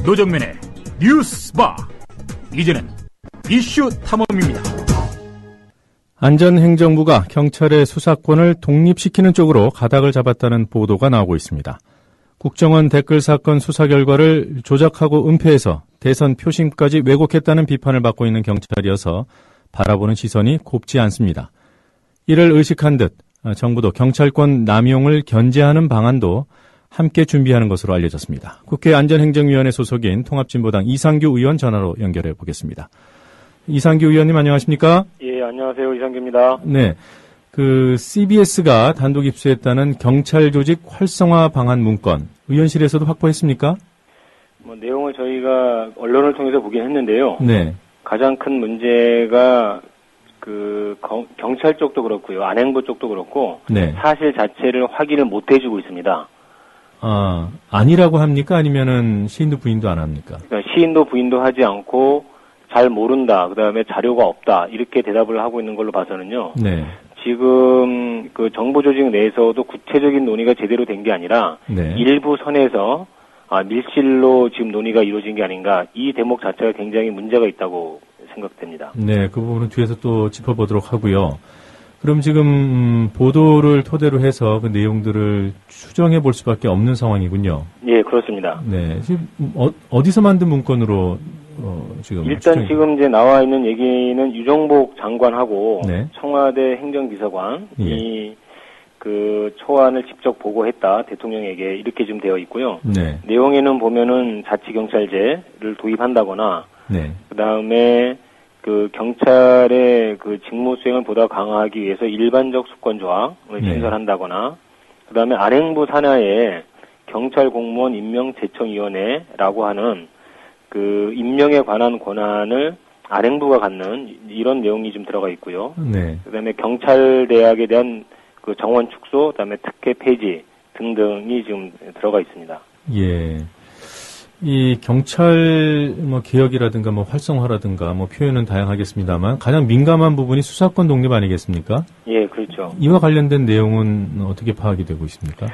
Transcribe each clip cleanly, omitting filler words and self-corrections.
노정면의 뉴스바. 이제는 이슈 탐험입니다. 안전행정부가 경찰의 수사권을 독립시키는 쪽으로 가닥을 잡았다는 보도가 나오고 있습니다. 국정원 댓글 사건 수사 결과를 조작하고 은폐해서 대선 표심까지 왜곡했다는 비판을 받고 있는 경찰이어서 바라보는 시선이 곱지 않습니다. 이를 의식한 듯 정부도 경찰권 남용을 견제하는 방안도 함께 준비하는 것으로 알려졌습니다. 국회 안전행정위원회 소속인 통합진보당 이상규 의원 전화로 연결해 보겠습니다. 이상규 의원님 안녕하십니까? 예, 안녕하세요. 이상규입니다. 네. CBS가 단독 입수했다는 경찰 조직 활성화 방안 문건, 의원실에서도 확보했습니까? 내용을 저희가 언론을 통해서 보긴 했는데요. 네. 가장 큰 문제가 경찰 쪽도 그렇고요. 안행부 쪽도 그렇고, 네. 사실 자체를 확인을 못 해주고 있습니다. 아니라고 합니까? 아니면은 시인도 부인도 안 합니까? 그러니까 시인도 부인도 하지 않고, 잘 모른다, 그 다음에 자료가 없다, 이렇게 대답을 하고 있는 걸로 봐서는요. 네. 지금 정보 조직 내에서도 구체적인 논의가 제대로 된 게 아니라, 네. 일부 선에서 밀실로 지금 논의가 이루어진 게 아닌가, 이 대목 자체가 굉장히 문제가 있다고 생각됩니다. 네, 그 부분은 뒤에서 또 짚어보도록 하고요. 그럼 지금 보도를 토대로 해서 그 내용들을 추정해 볼 수밖에 없는 상황이군요. 예, 그렇습니다. 네, 지금 어디서 만든 문건으로 지금 일단 지금 이제 나와 있는 얘기는 유정복 장관하고 네. 청와대 행정비서관이 예. 그 초안을 직접 보고했다 대통령에게 이렇게 좀 되어 있고요. 네. 내용에는 보면은 자치경찰제를 도입한다거나, 네. 그 다음에 그 경찰의 그 직무 수행을 보다 강화하기 위해서 일반적 수권 조항을 네. 신설한다거나, 그 다음에 안행부 산하에 경찰 공무원 임명 제청위원회라고 하는 그 임명에 관한 권한을 안행부가 갖는 이런 내용이 좀 들어가 있고요. 네. 그 다음에 경찰대학에 대한 그 정원 축소, 그 다음에 특혜 폐지 등등이 지금 들어가 있습니다. 예. 이 경찰 개혁이라든가 활성화라든가 표현은 다양하겠습니다만 가장 민감한 부분이 수사권 독립 아니겠습니까? 예, 그렇죠. 이와 관련된 내용은 어떻게 파악이 되고 있습니까?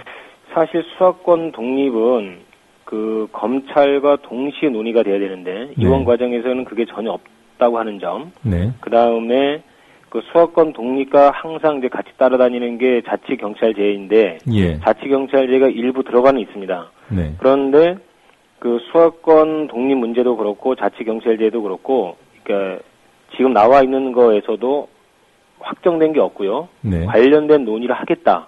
사실 수사권 독립은 그 검찰과 동시에 논의가 돼야 되는데 이번 과정에서는 그게 전혀 없다고 하는 점. 네. 그 다음에 그 수사권 독립과 항상 이제 같이 따라다니는 게 자치경찰제인데, 예. 자치경찰제가 일부 들어가는 있습니다. 네. 그런데 그 수사권 독립 문제도 그렇고 자치경찰제도 그렇고, 그러니까 지금 나와 있는 거에서도 확정된 게 없고요. 네. 관련된 논의를 하겠다.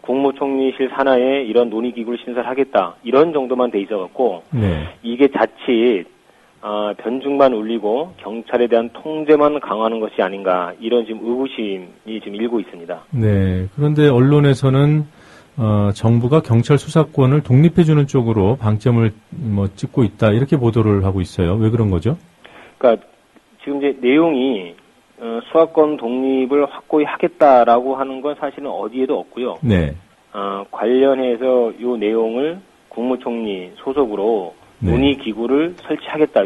국무총리실 산하에 이런 논의기구를 신설하겠다. 이런 정도만 돼 있어갖고, 네. 이게 자칫 변죽만 울리고 경찰에 대한 통제만 강화하는 것이 아닌가, 이런 지금 의구심이 지금 일고 있습니다. 네. 그런데 언론에서는 정부가 경찰 수사권을 독립해주는 쪽으로 방점을 찍고 있다, 이렇게 보도를 하고 있어요. 왜 그런 거죠? 그러니까 지금 이제 내용이 수사권 독립을 확고히 하겠다라고 하는 건 사실은 어디에도 없고요. 네. 관련해서 이 내용을 국무총리 소속으로 네. 논의기구를 설치하겠다,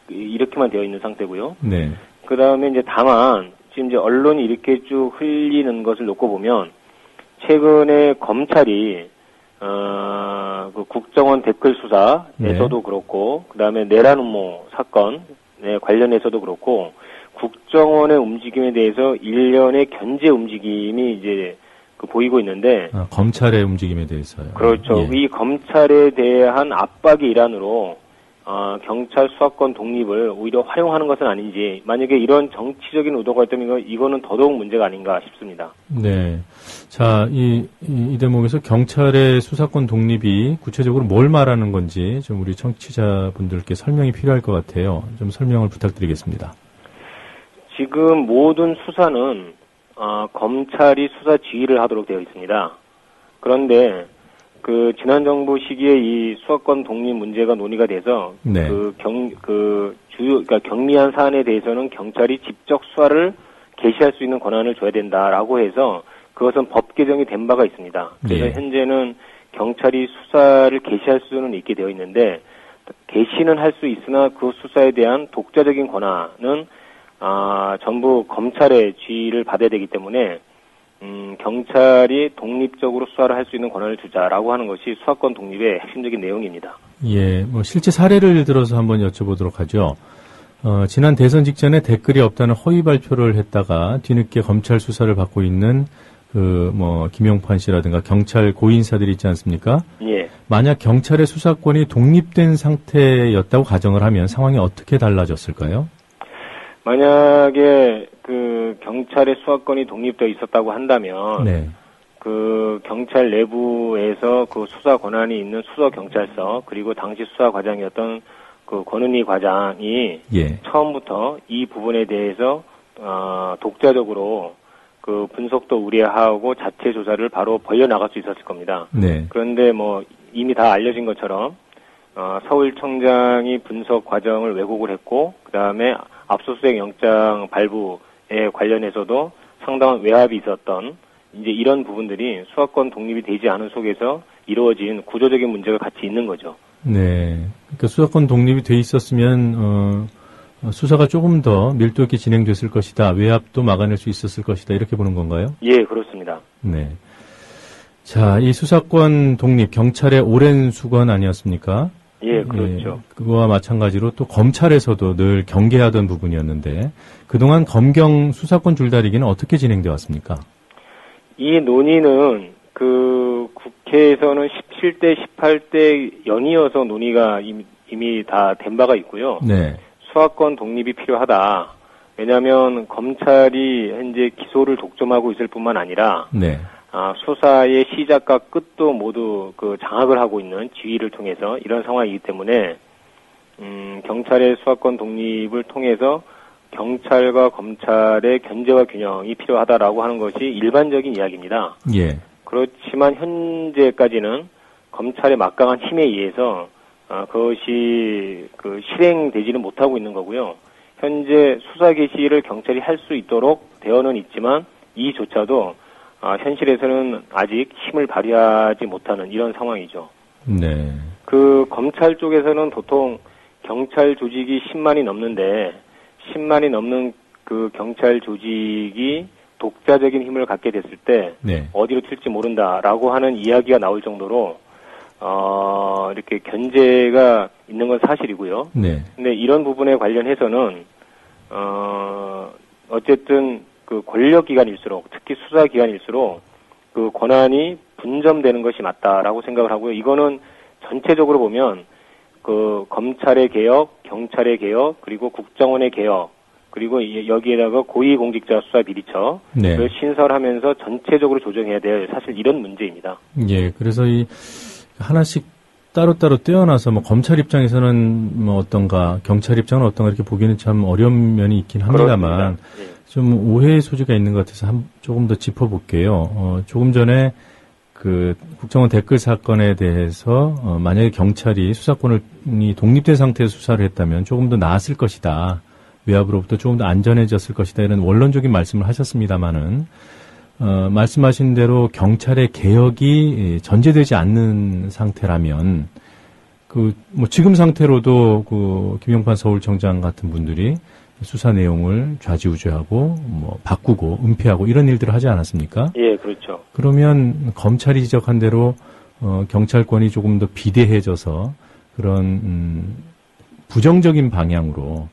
이렇게만 되어 있는 상태고요. 네. 그 다음에 이제 다만 지금 이제 언론이 이렇게 쭉 흘리는 것을 놓고 보면, 최근에 검찰이 그 국정원 댓글 수사에서도 네. 그렇고, 그 다음에 내란 음모 사건에 관련해서도 그렇고, 국정원의 움직임에 대해서 일련의 견제 움직임이 이제 보이고 있는데, 검찰의 움직임에 대해서요. 그렇죠. 예. 이 검찰에 대한 압박의 일환으로 경찰 수사권 독립을 오히려 활용하는 것은 아닌지, 만약에 이런 정치적인 의도가 있다면 이거는 더더욱 문제가 아닌가 싶습니다. 네. 자, 이 대목에서 경찰의 수사권 독립이 구체적으로 뭘 말하는 건지 좀 우리 청취자분들께 설명이 필요할 것 같아요. 좀 설명을 부탁드리겠습니다. 지금 모든 수사는 검찰이 수사 지휘를 하도록 되어 있습니다. 그런데 그 지난 정부 시기에 이 수사권 독립 문제가 논의가 돼서 네. 그러니까 경미한 사안에 대해서는 경찰이 직접 수사를 개시할 수 있는 권한을 줘야 된다라고 해서 그것은 법 개정이 된 바가 있습니다. 그래서 네. 현재는 경찰이 수사를 개시할 수는 있게 되어 있는데, 개시는 할 수 있으나 그 수사에 대한 독자적인 권한은 전부 검찰의 지휘를 받아야 되기 때문에 경찰이 독립적으로 수사를 할 수 있는 권한을 주자라고 하는 것이 수사권 독립의 핵심적인 내용입니다. 예, 뭐 실제 사례를 들어서 한번 여쭤보도록 하죠. 지난 대선 직전에 댓글이 없다는 허위 발표를 했다가 뒤늦게 검찰 수사를 받고 있는 김용판 씨라든가 경찰 고인사들이 있지 않습니까? 예. 만약 경찰의 수사권이 독립된 상태였다고 가정을 하면 상황이 어떻게 달라졌을까요? 만약에 그 경찰의 수사권이 독립되어 있었다고 한다면 네. 그 경찰 내부에서 그 수사 권한이 있는 수서경찰서 그리고 당시 수사 과장이었던 그 권은희 과장이 예. 처음부터 이 부분에 대해서 독자적으로 그 분석도 우려하고 자체 조사를 바로 벌려나갈 수 있었을 겁니다. 네. 그런데 뭐 이미 다 알려진 것처럼 서울청장이 분석 과정을 왜곡을 했고 그다음에 압수수색 영장 발부에 관련해서도 상당한 외압이 있었던 이제 이런 부분들이 수사권 독립이 되지 않은 속에서 이루어진 구조적인 문제가 같이 있는 거죠. 네. 그러니까 수사권 독립이 돼 있었으면 수사가 조금 더 밀도 있게 진행됐을 것이다. 외압도 막아낼 수 있었을 것이다. 이렇게 보는 건가요? 예, 그렇습니다. 네. 자, 이 수사권 독립, 경찰의 오랜 수건 아니었습니까? 예, 그렇죠. 예, 그거와 마찬가지로 또 검찰에서도 늘 경계하던 부분이었는데 그동안 검경 수사권 줄다리기는 어떻게 진행되어 왔습니까? 이 논의는 그 국회에서는 17대, 18대 연이어서 논의가 이미 다 된 바가 있고요. 네. 수사권 독립이 필요하다. 왜냐하면 검찰이 현재 기소를 독점하고 있을 뿐만 아니라 네. 수사의 시작과 끝도 모두 그 장악을 하고 있는 지휘를 통해서 이런 상황이기 때문에 경찰의 수사권 독립을 통해서 경찰과 검찰의 견제와 균형이 필요하다라고 하는 것이 일반적인 이야기입니다. 예. 그렇지만 현재까지는 검찰의 막강한 힘에 의해서 그것이 그 실행되지는 못하고 있는 거고요. 현재 수사 개시를 경찰이 할 수 있도록 되어는 있지만 이조차도 현실에서는 아직 힘을 발휘하지 못하는 이런 상황이죠. 네. 그 검찰 쪽에서는 보통 경찰 조직이 10만이 넘는데 10만이 넘는 그 경찰 조직이 독자적인 힘을 갖게 됐을 때 네. 어디로 튈지 모른다라고 하는 이야기가 나올 정도로 이렇게 견제가 있는 건 사실이고요. 네. 근데 이런 부분에 관련해서는 어쨌든 그 권력기관일수록 특히 수사기관일수록 그 권한이 분점되는 것이 맞다라고 생각을 하고요. 이거는 전체적으로 보면 그 검찰의 개혁, 경찰의 개혁, 그리고 국정원의 개혁, 그리고 여기에다가 고위공직자 수사비리처를 네. 신설하면서 전체적으로 조정해야 될 사실 이런 문제입니다. 예, 그래서 이 하나씩 따로따로 떼어놔서 뭐 검찰 입장에서는 뭐 어떤가, 경찰 입장은 어떤가 이렇게 보기는 참 어려운 면이 있긴 합니다만 예. 좀 오해의 소지가 있는 것 같아서 조금 더 짚어볼게요. 조금 전에 그 국정원 댓글 사건에 대해서 만약에 경찰이 수사권이 독립된 상태에서 수사를 했다면 조금 더 나았을 것이다. 외압으로부터 조금 더 안전해졌을 것이다. 이런 원론적인 말씀을 하셨습니다마는 말씀하신 대로 경찰의 개혁이 전제되지 않는 상태라면 뭐 지금 상태로도 김용판 서울청장 같은 분들이 수사 내용을 좌지우지하고 뭐 바꾸고 은폐하고 이런 일들을 하지 않았습니까? 예, 그렇죠. 그러면 검찰이 지적한 대로 경찰권이 조금 더 비대해져서 그런 부정적인 방향으로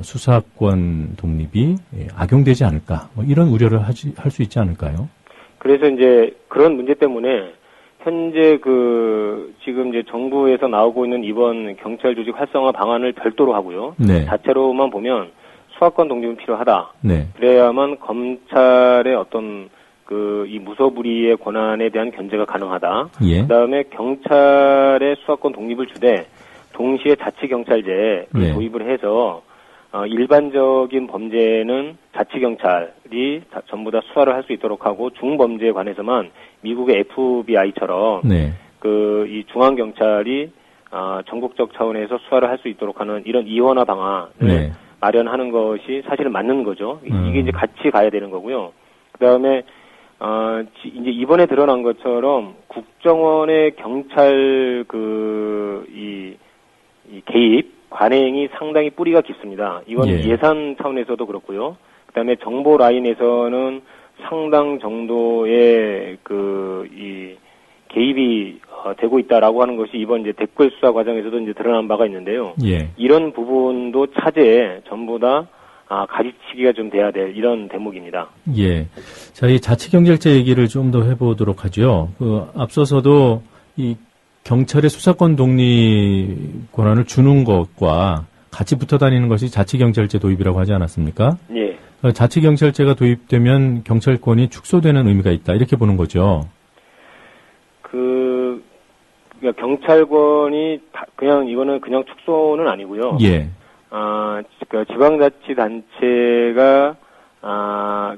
수사권 독립이 악용되지 않을까? 뭐 이런 우려를 할 수 있지 않을까요? 그래서 이제 그런 문제 때문에 현재 지금 이제 정부에서 나오고 있는 이번 경찰 조직 활성화 방안을 별도로 하고요. 네. 자체로만 보면 수사권 독립은 필요하다. 네. 그래야만 검찰의 어떤 이 무소불위의 권한에 대한 견제가 가능하다. 예. 그다음에 경찰의 수사권 독립을 주되 동시에 자치경찰제를 네. 도입을 해서 일반적인 범죄는 자치경찰이 전부 다 수사를 할 수 있도록 하고 중범죄에 관해서만 미국의 FBI처럼 네. 이 중앙경찰이 전국적 차원에서 수사를 할 수 있도록 하는 이런 이원화 방안을 네. 마련하는 것이 사실은 맞는 거죠. 이게 이제 같이 가야 되는 거고요. 그다음에 이제 이번에 드러난 것처럼 국정원의 경찰 이 개입 관행이 상당히 뿌리가 깊습니다. 이건 예. 예산 차원에서도 그렇고요. 그다음에 정보 라인에서는 상당 정도의 이 개입이 되고 있다라고 하는 것이 이번 이제 댓글 수사 과정에서도 이제 드러난 바가 있는데요. 예. 이런 부분도 차제에 전부 다 가지치기가 좀 돼야 될 이런 대목입니다. 예. 자, 이 자치경찰제 얘기를 좀 더 해보도록 하죠. 앞서서도 이 경찰의 수사권 독립 권한을 주는 것과 같이 붙어 다니는 것이 자치경찰제 도입이라고 하지 않았습니까? 예. 자치경찰제가 도입되면 경찰권이 축소되는 의미가 있다. 이렇게 보는 거죠. 그러니까 경찰권이 이거는 그냥 축소는 아니고요. 예. 그 지방자치단체가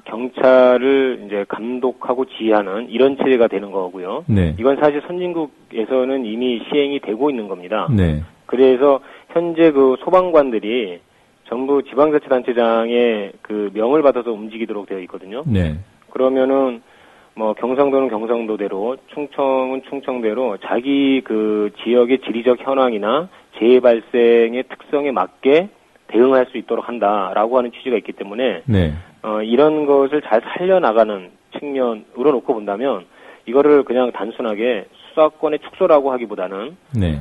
경찰을 이제 감독하고 지휘하는 이런 체제가 되는 거고요. 네. 이건 사실 선진국에서는 이미 시행이 되고 있는 겁니다. 네. 그래서 현재 그 소방관들이 전부 지방자치단체장의 그 명을 받아서 움직이도록 되어 있거든요. 네. 그러면은 뭐 경상도는 경상도대로, 충청은 충청대로 자기 그 지역의 지리적 현황이나 재해 발생의 특성에 맞게 대응할 수 있도록 한다라고 하는 취지가 있기 때문에 네. 이런 것을 잘 살려나가는 측면으로 놓고 본다면 이거를 그냥 단순하게 수사권의 축소라고 하기보다는 네.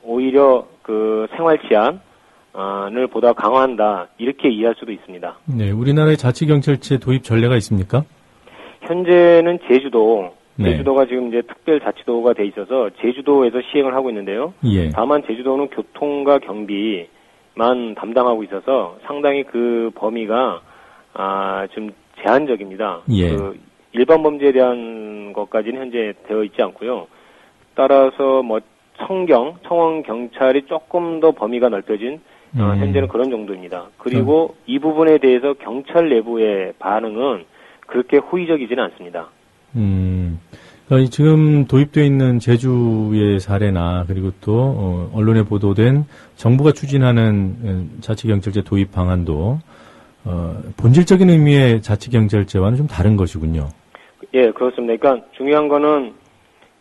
오히려 그 생활 치안을 보다 강화한다 이렇게 이해할 수도 있습니다. 네. 우리나라의 자치경찰제 도입 전례가 있습니까? 현재는 제주도가 네. 지금 이제 특별자치도가 돼 있어서 제주도에서 시행을 하고 있는데요. 예. 다만 제주도는 교통과 경비만 담당하고 있어서 상당히 그 범위가 좀 제한적입니다. 예. 그 일반 범죄에 대한 것까지는 현재 되어 있지 않고요. 따라서 뭐 청원 경찰이 조금 더 범위가 넓혀진 현재는 그런 정도입니다. 그리고 이 부분에 대해서 경찰 내부의 반응은 그렇게 호의적이지는 않습니다. 그러니까 지금 도입되어 있는 제주의 사례나 그리고 또 언론에 보도된 정부가 추진하는 자치경찰제 도입 방안도 본질적인 의미의 자치경찰제와는 좀 다른 것이군요. 예, 그렇습니다. 그러니까 중요한 거는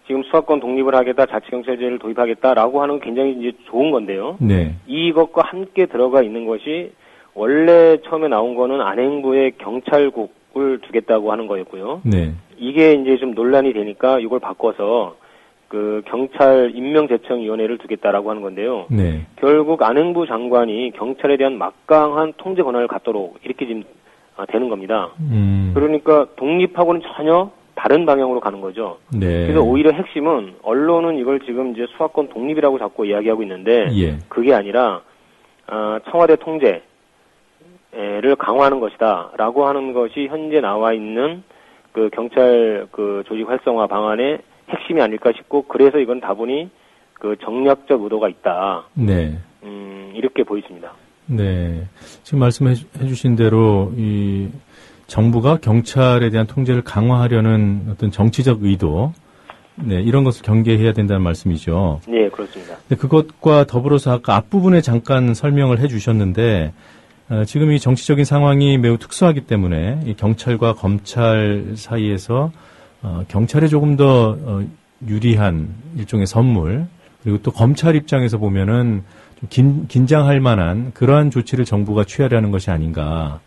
지금 수사권 독립을 하겠다, 자치경찰제를 도입하겠다라고 하는 건 굉장히 이제 좋은 건데요. 네. 이것과 함께 들어가 있는 것이 원래 처음에 나온 거는 안행부에 경찰국을 두겠다고 하는 거였고요. 네. 이게 이제 좀 논란이 되니까 이걸 바꿔서 그 경찰 임명제청위원회를 두겠다라고 하는 건데요. 네. 결국 안행부 장관이 경찰에 대한 막강한 통제 권한을 갖도록 이렇게 지금 되는 겁니다. 그러니까 독립하고는 전혀 다른 방향으로 가는 거죠. 네. 그래서 오히려 핵심은 언론은 이걸 지금 이제 수사권 독립이라고 자꾸 이야기하고 있는데 예. 그게 아니라 청와대 통제를 강화하는 것이다라고 하는 것이 현재 나와 있는 그 경찰 그 조직 활성화 방안의 핵심이 아닐까 싶고 그래서 이건 다분히 그 정략적 의도가 있다. 네. 이렇게 보입니다. 네. 지금 말씀해 주신 대로 이 정부가 경찰에 대한 통제를 강화하려는 어떤 정치적 의도, 네, 이런 것을 경계해야 된다는 말씀이죠. 네, 그렇습니다. 네, 그것과 더불어서 아까 앞부분에 잠깐 설명을 해 주셨는데, 지금 이 정치적인 상황이 매우 특수하기 때문에 이 경찰과 검찰 사이에서 경찰에 조금 더 유리한 일종의 선물, 그리고 또 검찰 입장에서 보면은 좀 긴장할 만한 그러한 조치를 정부가 취하려는 것이 아닌가.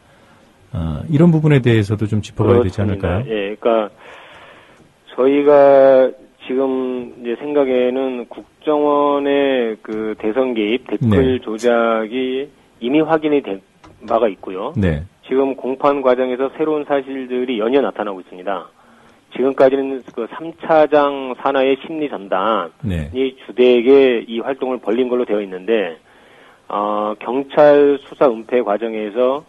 이런 부분에 대해서도 좀 짚어봐야 되지 않을까요? 예, 그러니까 저희가 지금 이제 생각에는 국정원의 그 대선 개입, 댓글 조작이 이미 확인이 된 바가 있고요. 네. 지금 공판 과정에서 새로운 사실들이 연이어 나타나고 있습니다. 지금까지는 그 3차장 산하의 심리 전단이 네. 주되게 이 활동을 벌린 걸로 되어 있는데 경찰 수사 은폐 과정에서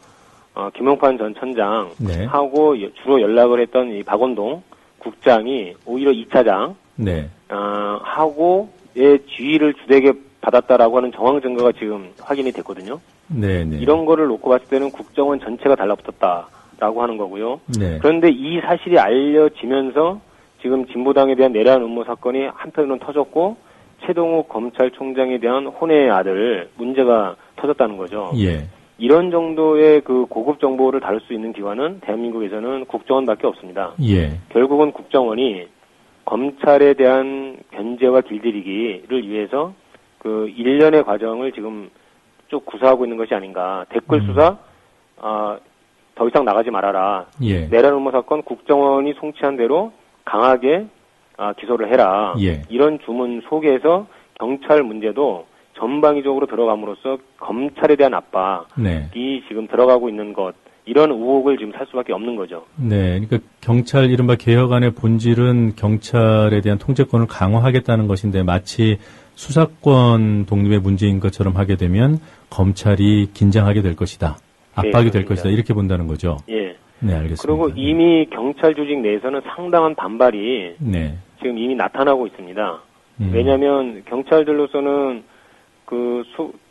김용판 전 천장하고 네. 주로 연락을 했던 이 박원동 국장이 오히려 2차장 네. 하고의 지휘를 주되게 받았다라고 하는 정황 증거가 지금 확인이 됐거든요. 네, 네. 이런 거를 놓고 봤을 때는 국정원 전체가 달라붙었다라고 하는 거고요. 네. 그런데 이 사실이 알려지면서 지금 진보당에 대한 내란 음모 사건이 한편으로는 터졌고 최동욱 검찰총장에 대한 혼외의 아들 문제가 터졌다는 거죠. 예. 이런 정도의 그 고급 정보를 다룰 수 있는 기관은 대한민국에서는 국정원밖에 없습니다. 예. 결국은 국정원이 검찰에 대한 견제와 길들이기를 위해서 그 일련의 과정을 지금 쭉 구사하고 있는 것이 아닌가. 댓글 수사, 더 이상 나가지 말아라. 예. 내란 음모 사건 국정원이 송치한 대로 강하게 기소를 해라. 예. 이런 주문 속에서 경찰 문제도 전방위적으로 들어감으로써 검찰에 대한 압박이 네. 지금 들어가고 있는 것, 이런 의혹을 지금 살 수밖에 없는 거죠. 네. 그러니까 경찰 이른바 개혁안의 본질은 경찰에 대한 통제권을 강화하겠다는 것인데 마치 수사권 독립의 문제인 것처럼 하게 되면 검찰이 긴장하게 될 것이다. 압박이 될 것이다. 이렇게 본다는 거죠. 예. 네, 알겠습니다. 그리고 이미 경찰 조직 내에서는 상당한 반발이 네. 지금 이미 나타나고 있습니다. 왜냐하면 경찰들로서는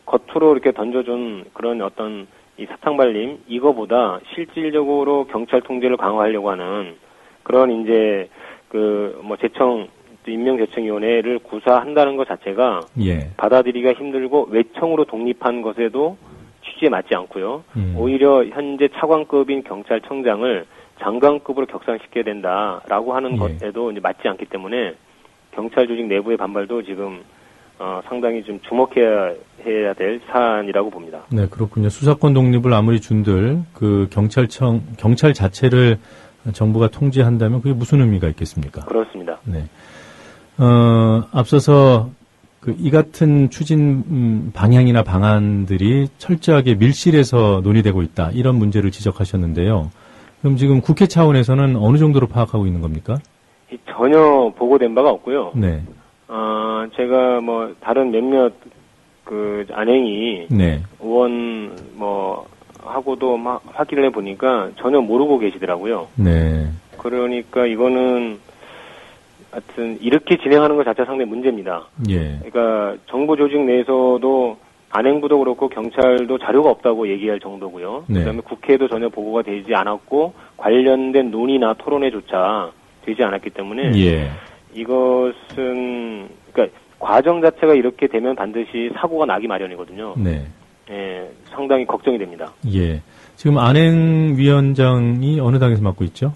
겉으로 이렇게 던져준 그런 어떤 이 사탕발림, 이거보다 실질적으로 경찰 통제를 강화하려고 하는 그런 이제 임명제청위원회를 구사한다는 것 자체가 예. 받아들이기가 힘들고 외청으로 독립한 것에도 취지에 맞지 않고요. 오히려 현재 차관급인 경찰청장을 장관급으로 격상시켜야 된다라고 하는 것에도 이제 맞지 않기 때문에 경찰 조직 내부의 반발도 지금 상당히 좀 주목해야 될 사안이라고 봅니다. 네, 그렇군요. 수사권 독립을 아무리 준들 경찰 자체를 정부가 통제한다면 그게 무슨 의미가 있겠습니까? 그렇습니다. 네. 앞서서 이 같은 추진 방향이나 방안들이 철저하게 밀실에서 논의되고 있다. 이런 문제를 지적하셨는데요. 그럼 지금 국회 차원에서는 어느 정도로 파악하고 있는 겁니까? 전혀 보고된 바가 없고요. 네. 제가 다른 몇몇 안행이 네. 의원 하고도 막 확인을 해보니까 전혀 모르고 계시더라고요. 네. 그러니까 이거는 하여튼 이렇게 진행하는 것 자체가 상당히 문제입니다. 예. 그러니까 정부 조직 내에서도 안행부도 그렇고 경찰도 자료가 없다고 얘기할 정도고요. 네. 그다음에 국회에도 전혀 보고가 되지 않았고 관련된 논의나 토론회조차 되지 않았기 때문에 예. 이것은 그러니까 과정 자체가 이렇게 되면 반드시 사고가 나기 마련이거든요. 네. 예, 상당히 걱정이 됩니다. 예. 지금 안행위원장이 어느 당에서 맡고 있죠?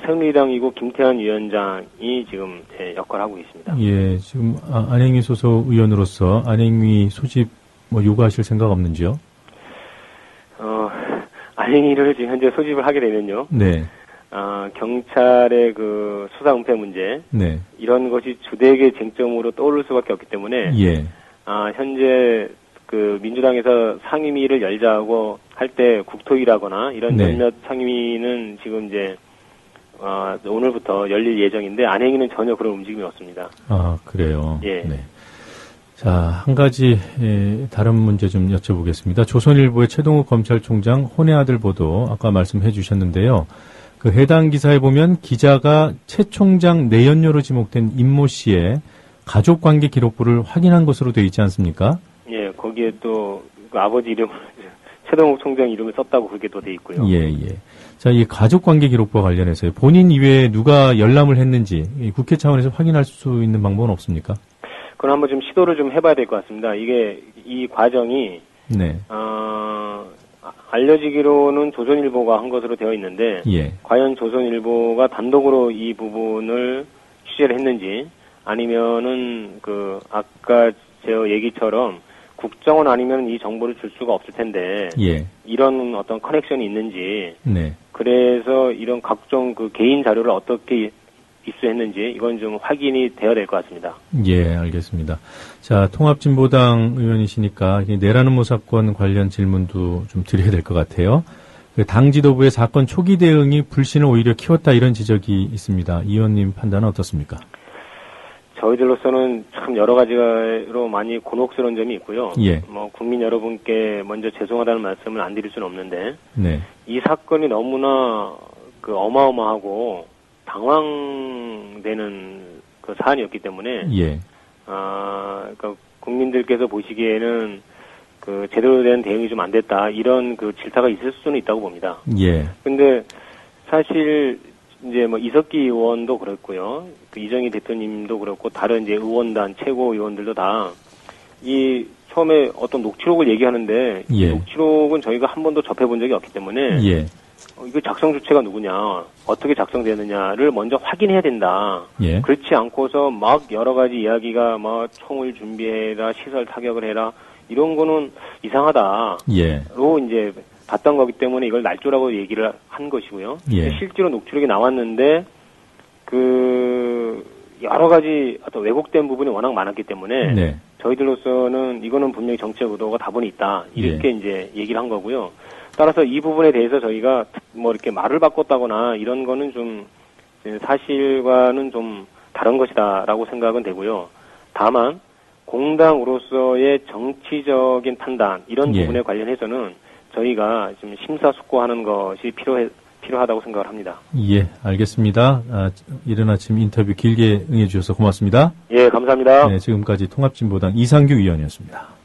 새누리당이고 김태환 위원장이 지금 제 역할을 하고 있습니다. 예, 지금 안행위 소속 의원으로서 안행위 소집 요구하실 생각 없는지요? 안행위를 지금 현재 소집을 하게 되면요. 네. 경찰의 수사 은폐 문제, 네. 이런 것이 주되게 쟁점으로 떠오를 수밖에 없기 때문에, 예. 현재 민주당에서 상임위를 열자고 할 때 국토위라거나 이런 네. 몇몇 상임위는 지금 이제 오늘부터 열릴 예정인데 안행위는 전혀 그런 움직임이 없습니다. 그래요. 예. 네. 자, 한 가지 다른 문제 좀 여쭤보겠습니다. 조선일보의 최동욱 검찰총장 혼의 아들 보도 아까 말씀해 주셨는데요. 해당 기사에 보면 기자가 최 총장 내연녀로 지목된 임모 씨의 가족관계 기록부를 확인한 것으로 되어 있지 않습니까? 예, 거기에 또 아버지 이름 최동욱 총장 이름을 썼다고 그렇게 또 돼 있고요. 예. 자, 이 가족관계 기록부와 관련해서 본인 이외에 누가 열람을 했는지 국회 차원에서 확인할 수 있는 방법은 없습니까? 그건 한번 좀 시도를 좀 해봐야 될 것 같습니다. 이 과정이 네. 알려지기로는 조선일보가 한 것으로 되어 있는데 예. 과연 조선일보가 단독으로 이 부분을 취재를 했는지 아니면은 아까 제 얘기처럼 국정원 아니면 이 정보를 줄 수가 없을 텐데 예. 이런 어떤 커넥션이 있는지 네. 그래서 이런 각종 개인 자료를 어떻게 입수했는지 이건 좀 확인이 되어야 될 것 같습니다. 예, 알겠습니다. 자, 통합진보당 의원이시니까 내란 음모 사건 관련 질문도 좀 드려야 될 것 같아요. 당 지도부의 사건 초기 대응이 불신을 오히려 키웠다 이런 지적이 있습니다. 이 의원님 판단은 어떻습니까? 저희들로서는 참 여러 가지로 많이 곤혹스러운 점이 있고요. 예. 국민 여러분께 먼저 죄송하다는 말씀을 안 드릴 수는 없는데 네. 이 사건이 너무나 어마어마하고 당황되는 사안이었기 때문에 예. 그러니까 국민들께서 보시기에는 제대로 된 대응이 좀 안 됐다 이런 질타가 있을 수는 있다고 봅니다. 예. 근데 사실 이제 이석기 의원도 그랬고요. 이정희 대표님도 그렇고 다른 이제 의원단 최고 의원들도 다 처음에 어떤 녹취록을 얘기하는데 예. 이 녹취록은 저희가 한 번도 접해본 적이 없기 때문에 예. 이거 작성 주체가 누구냐, 어떻게 작성되느냐를 먼저 확인해야 된다. 예. 그렇지 않고서 막 여러 가지 이야기가 총을 준비해라, 시설 타격을 해라 이런 거는 이상하다. 예. 로 이제 봤던 거기 때문에 이걸 날조라고 얘기를 한 것이고요. 예. 실제로 녹취록이 나왔는데 여러 가지 어떤 왜곡된 부분이 워낙 많았기 때문에 네. 저희들로서는 이거는 분명히 정책 의도가 다분히 있다 이렇게 이제 얘기를 한 거고요. 따라서 이 부분에 대해서 저희가 뭐 이렇게 말을 바꿨다거나 이런 거는 좀 사실과는 좀 다른 것이다라고 생각은 되고요. 다만 공당으로서의 정치적인 판단 이런 예. 부분에 관련해서는 저희가 좀 심사숙고하는 것이 필요하다고 생각을 합니다. 예, 알겠습니다. 이른 아침 인터뷰 길게 응해주셔서 고맙습니다. 예, 감사합니다. 네, 지금까지 통합진보당 이상규 의원이었습니다.